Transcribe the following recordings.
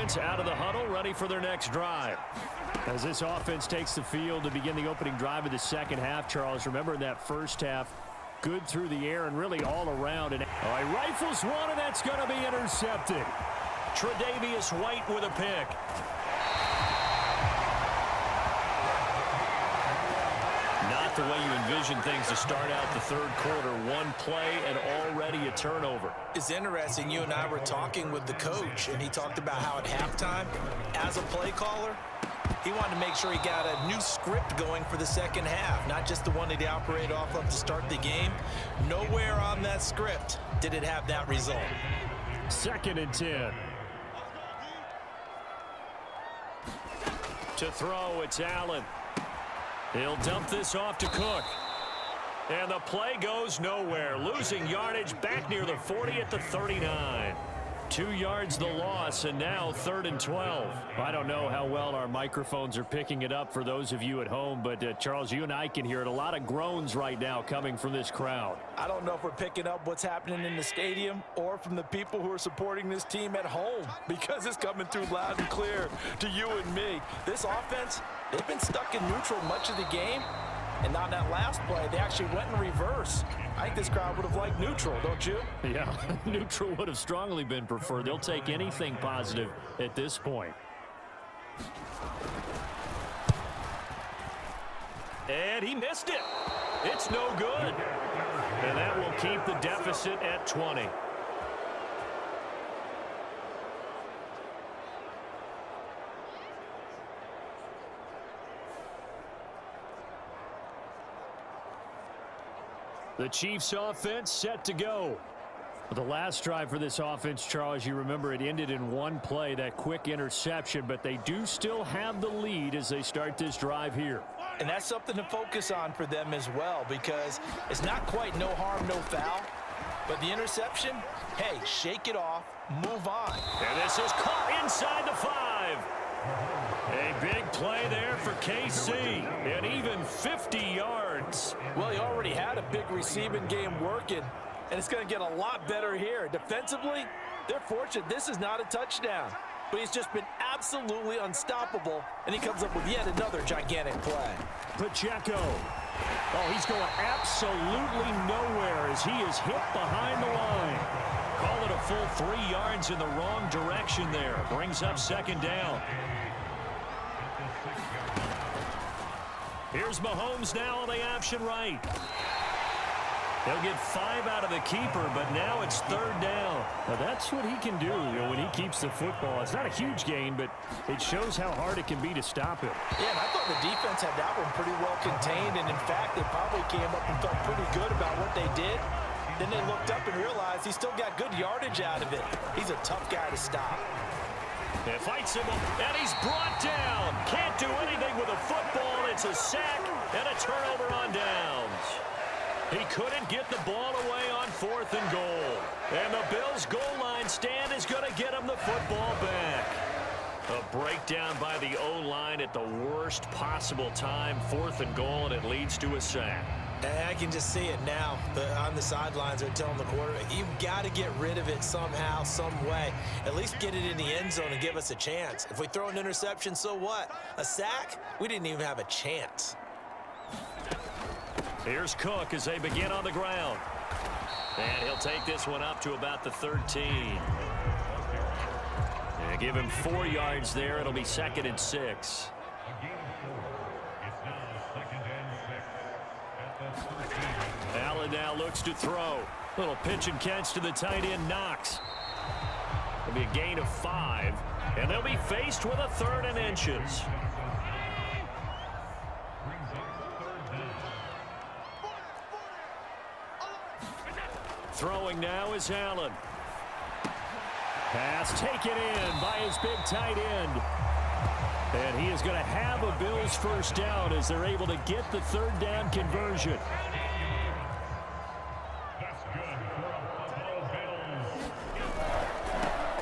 offense out of the huddle, ready for their next drive. As this offense takes the field to begin the opening drive of the second half, Charles, remember in that first half, good through the air and really all around. And he rifles one, and that's going to be intercepted. Tre'Davious White with a pick. Not the way you envision things to start out the third quarter. One play and already a turnover. It's interesting. You and I were talking with the coach, and he talked about how at halftime, as a play caller, he wanted to make sure he got a new script going for the second half, not just the one that he operated off of to start the game. Nowhere on that script did it have that result. 2nd and 10. To throw, it's Allen. He'll dump this off to Cook. And the play goes nowhere. Losing yardage back near the 40 at the 39. 2 yards the loss, and now 3rd and 12. I don't know how well our microphones are picking it up for those of you at home, but Charles, you and I can hear it. A lot of groans right now coming from this crowd. I don't know if we're picking up what's happening in the stadium or from the people who are supporting this team at home, because it's coming through loud and clear to you and me. This offense, they've been stuck in neutral much of the game, and on that last play, they actually went in reverse. I think this crowd would have liked neutral, don't you? Yeah, neutral would have strongly been preferred. They'll take anything positive at this point. And he missed it. It's no good. And that will keep the deficit at 20. The Chiefs offense set to go. The last drive for this offense, Charles, you remember it ended in one play, that quick interception, but they do still have the lead as they start this drive here. And that's something to focus on for them as well, because it's not quite no harm, no foul, but the interception, hey, shake it off, move on. And this is caught inside the 5. A big play there for KC, and even 50 yards. Well, he already had a big receiving game working, and it's going to get a lot better here. Defensively, they're fortunate this is not a touchdown, but he's just been absolutely unstoppable, and he comes up with yet another gigantic play. Pacheco. Oh, he's going absolutely nowhere as he is hit behind the line. Call it a full 3 yards in the wrong direction there. Brings up 2nd down. Here's Mahomes now on the option right. They'll get 5 out of the keeper, but now it's 3rd down. Now that's what he can do, when he keeps the football. It's not a huge gain, but it shows how hard it can be to stop him. Yeah, and I thought the defense had that one pretty well contained, and in fact, they probably came up and felt pretty good about what they did. Then they looked up and realized he still got good yardage out of it. He's a tough guy to stop. It fights him, and he's brought down. Can't do anything with a football. It's a sack and a turnover on downs. He couldn't get the ball away on 4th and goal. And the Bills' goal line stand is going to get him the football back. A breakdown by the O-line at the worst possible time. 4th and goal, and it leads to a sack. I can just see it now. On the sidelines, they're telling the quarterback, you've got to get rid of it somehow, some way. At least get it in the end zone and give us a chance. If we throw an interception, so what? A sack? We didn't even have a chance. Here's Cook as they begin on the ground. And he'll take this one up to about the 13. And give him 4 yards there. It'll be 2nd and 6. Allen now looks to throw. Little pitch and catch to the tight end, Knox. It'll be a gain of 5. And they'll be faced with a 3rd and inches. Throwing now is Allen. Pass taken in by his big tight end. And he is going to have a Bills first down as they're able to get the 3rd down conversion.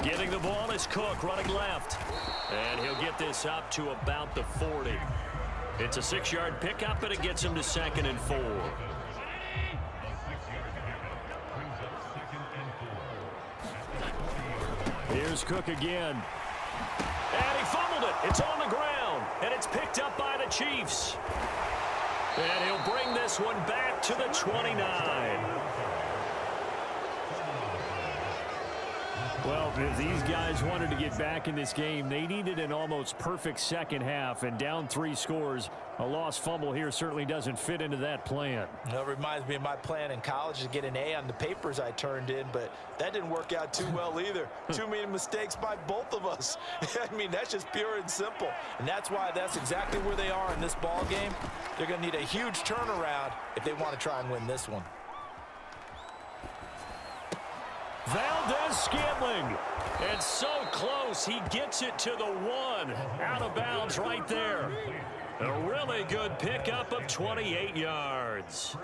Getting the ball is Cook running left. And he'll get this up to about the 40. It's a 6-yard pickup, and it gets him to 2nd and 4. Here's Cook again. And he fumbled it. It's on the ground, and it's picked up by the Chiefs. And he'll bring this one back to the 29. Well, if these guys wanted to get back in this game, they needed an almost perfect second half, and down 3 scores. A lost fumble here certainly doesn't fit into that plan. It reminds me of my plan in college to get an A on the papers I turned in, but that didn't work out too well either. Too many mistakes by both of us. I mean, that's just pure and simple. And that's why that's exactly where they are in this ball game. They're going to need a huge turnaround if they want to try and win this one. Valdez-Scantling, and so close, he gets it to the 1, out of bounds right there. A really good pickup of 28 yards.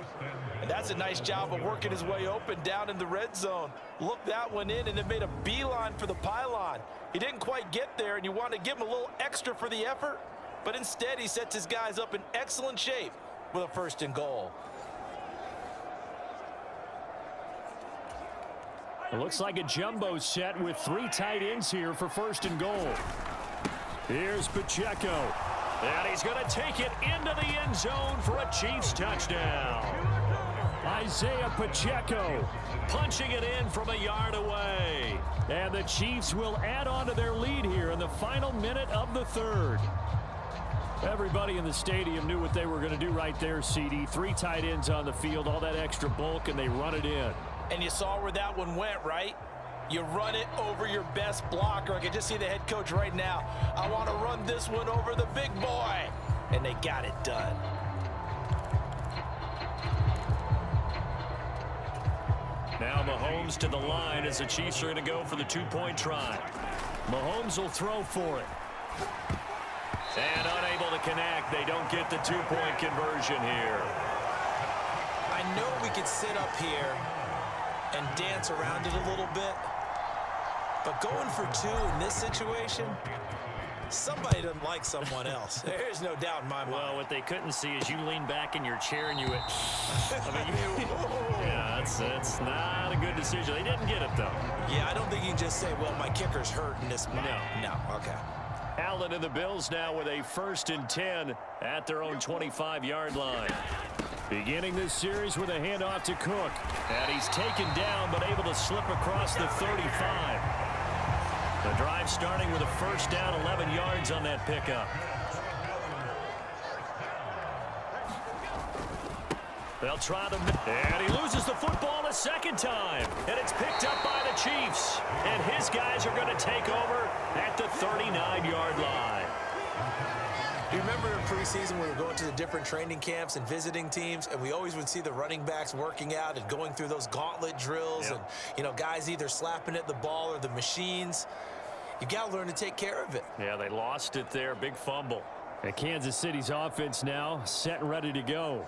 And that's a nice job of working his way open down in the red zone. Look that one in, and it made a beeline for the pylon. He didn't quite get there, and you want to give him a little extra for the effort, but instead he sets his guys up in excellent shape with a 1st and goal. It looks like a jumbo set with 3 tight ends here for 1st and goal. Here's Pacheco. And he's going to take it into the end zone for a Chiefs touchdown. Isaiah Pacheco Punching it in from a yard away. And the Chiefs will add on to their lead here in the final minute of the 3rd. Everybody in the stadium knew what they were going to do right there, CD. 3 tight ends on the field, all that extra bulk, and they run it in. And you saw where that one went, right? You run it over your best blocker. I can just see the head coach right now. I want to run this one over the big boy. And they got it done. Now Mahomes to the line as the Chiefs are going to go for the 2-point try. Mahomes will throw for it. And unable to connect. They don't get the 2-point conversion here. I know we could sit up here and dance around it a little bit, but going for 2 in this situation, somebody doesn't like someone else. There's no doubt in my mind. Well, what they couldn't see is you lean back in your chair and you went, yeah, that's not a good decision. They didn't get it, though. Yeah, I don't think you can just say, well, my kicker's hurt in this moment. No, okay. Allen and the Bills now with a 1st and 10 at their own 25-yard line. Beginning this series with a handoff to Cook. And he's taken down but able to slip across the 35. The drive starting with a 1st down, 11 yards on that pickup. They'll try to, and he loses the football a 2nd time. And it's picked up by the Chiefs. And his guys are going to take over at the 39-yard line. Do you remember in preseason when we were going to the different training camps and visiting teams, and we always would see the running backs working out and going through those gauntlet drills, and, you know, guys either slapping at the ball or the machines. You got to learn to take care of it. Yeah, they lost it there. Big fumble. And Kansas City's offense now set and ready to go.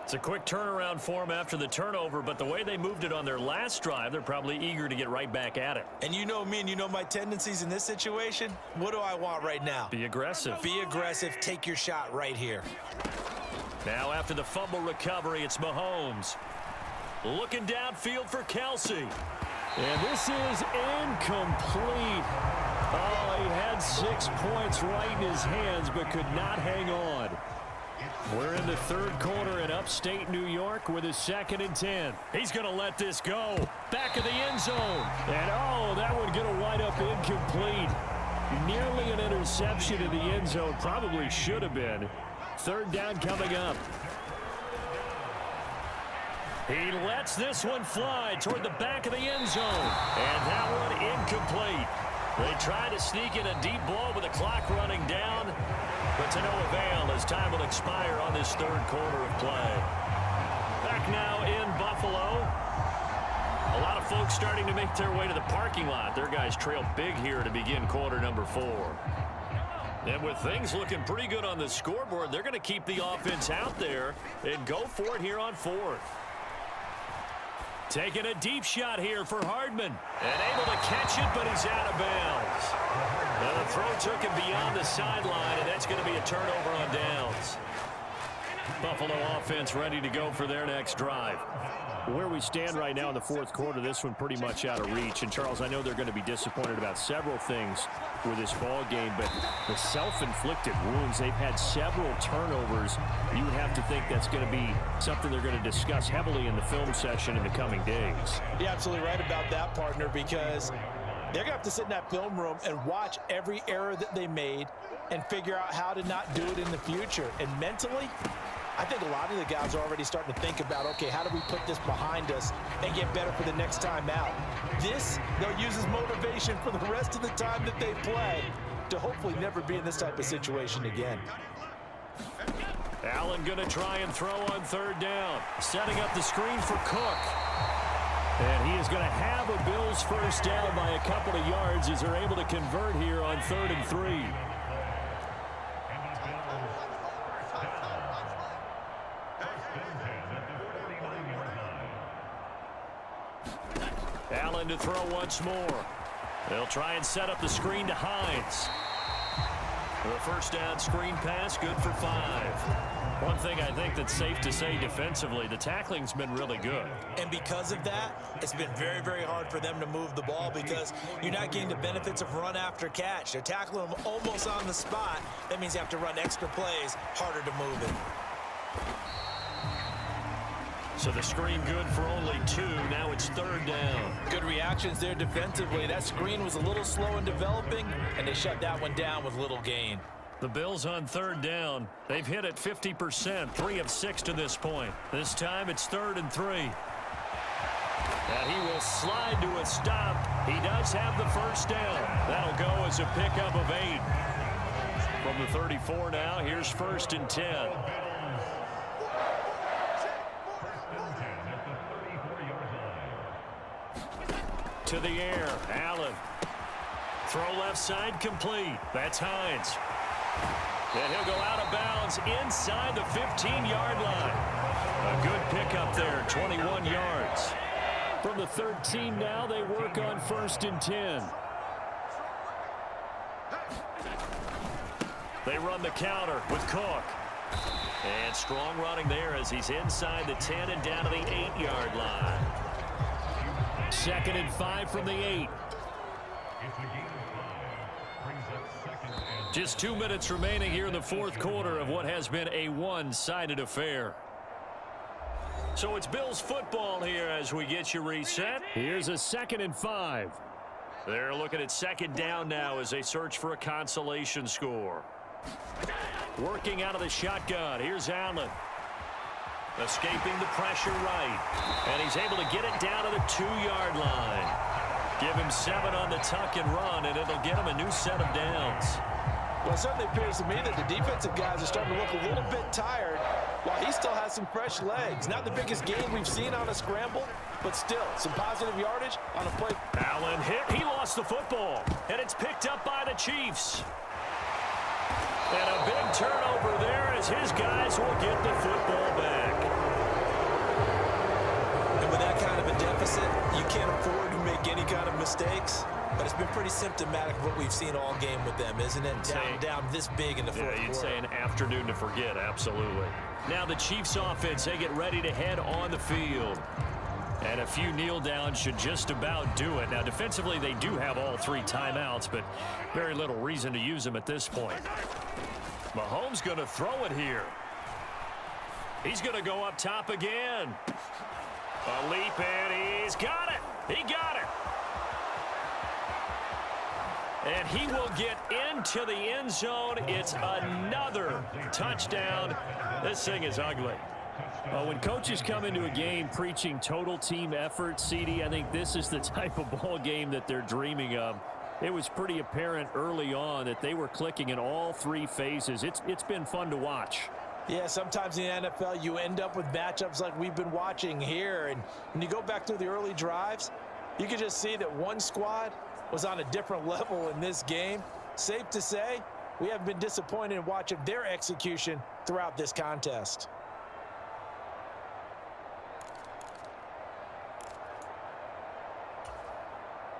It's a quick turnaround for them after the turnover, but the way they moved it on their last drive, they're probably eager to get right back at it. And you know me and you know my tendencies in this situation. What do I want right now? Be aggressive. Be aggressive. Take your shot right here. Now after the fumble recovery, it's Mahomes. Looking downfield for Kelsey. And this is incomplete. Oh, he had 6 points right in his hands but could not hang on. We're in the 3rd quarter in upstate New York with a 2nd and 10. He's going to let this go. Back of the end zone. And, oh, that one going to wind up incomplete. Nearly an interception in the end zone. Probably should have been. 3rd down coming up. He lets this one fly toward the back of the end zone. And that one incomplete. They try to sneak in a deep ball with the clock running down, but to no avail as time will expire on this 3rd quarter of play. Back now in Buffalo. A lot of folks starting to make their way to the parking lot. Their guys trail big here to begin quarter number 4. And with things looking pretty good on the scoreboard, they're going to keep the offense out there and go for it here on 4th. Taking a deep shot here for Hardman. And able to catch it, but he's out of bounds. Now the throw took him beyond the sideline, and that's going to be a turnover on downs. Buffalo offense ready to go for their next drive. Where we stand right now in the fourth quarter, this one pretty much out of reach. And, Charles, I know they're going to be disappointed about several things with this ball game, but the self-inflicted wounds, they've had several turnovers. You would have to think that's going to be something they're going to discuss heavily in the film session in the coming days. You're absolutely right about that, partner, because they're going to have to sit in that film room and watch every error that they made and figure out how to not do it in the future. And mentally, I think a lot of the guys are already starting to think about, okay, how do we put this behind us and get better for the next time out? This, they'll use as motivation for the rest of the time that they play to hopefully never be in this type of situation again. Allen going to try and throw on third down. Setting up the screen for Cook. And he is going to have a Bills first down by a couple of yards as they're able to convert here on 3rd and 3. Allen to throw once more. They'll try and set up the screen to Hines. The first down screen pass, good for 5. One thing I think that's safe to say defensively, the tackling's been really good. And because of that, it's been very, very hard for them to move the ball because you're not getting the benefits of run after catch. They're tackling them almost on the spot. That means you have to run extra plays, harder to move it. So the screen good for only 2. Now it's 3rd down. Good reactions there defensively. That screen was a little slow in developing, and they shut that one down with little gain. The Bills on 3rd down. They've hit it 50%, 3 of 6 to this point. This time it's 3rd and 3. And he will slide to a stop. He does have the first down. That'll go as a pickup of 8. From the 34 now, here's 1st and 10. To the air, Allen. Throw left side complete. That's Hines. And he'll go out of bounds inside the 15-yard line. A good pickup there, 21 yards. From the 13 now, they work on 1st and 10. They run the counter with Cook. And strong running there as he's inside the 10 and down to the 8-yard line. 2nd and 5 from the 8. Just 2 minutes remaining here in the fourth quarter of what has been a one-sided affair. So it's Bills football here as we get you reset. Here's a 2nd and 5. They're looking at 2nd down now as they search for a consolation score. Working out of the shotgun. Here's Allen. Escaping the pressure right. And he's able to get it down to the 2-yard line. Give him 7 on the tuck and run, and it'll get him a new set of downs. Well, it certainly appears to me that the defensive guys are starting to look a little bit tired while he still has some fresh legs. Not the biggest gain we've seen on a scramble, but still some positive yardage on a play. Allen hit. He lost the football, and it's picked up by the Chiefs. And a big turnover there as his guys will get the football back. And with that kind of a deficit, you can't afford to make any kind of mistakes. But it's been pretty symptomatic of what we've seen all game with them, isn't it? Down this big in the fourth quarter. You'd say an afternoon to forget, absolutely. Now the Chiefs offense, they get ready to head on the field. And a few kneel downs should just about do it. Now defensively, they do have all 3 timeouts, but very little reason to use them at this point. Mahomes going to throw it here. He's going to go up top again. A leap, and he's got it. He got it. And he will get into the end zone. It's another touchdown. This thing is ugly. When coaches come into a game preaching total team effort, CD, I think this is the type of ball game that they're dreaming of. It was pretty apparent early on that they were clicking in all 3 phases. It's been fun to watch. Yeah, sometimes in the NFL you end up with matchups like we've been watching here. And when you go back through the early drives, you can just see that one squad was on a different level in this game. Safe to say, we haven't been disappointed in watching their execution throughout this contest.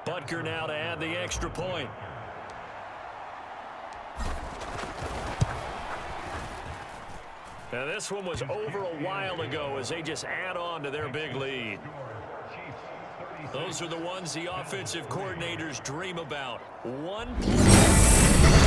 Butker now to add the extra point. And this one was over a while ago as they just add on to their big lead. Those are the ones the offensive coordinators dream about. One play.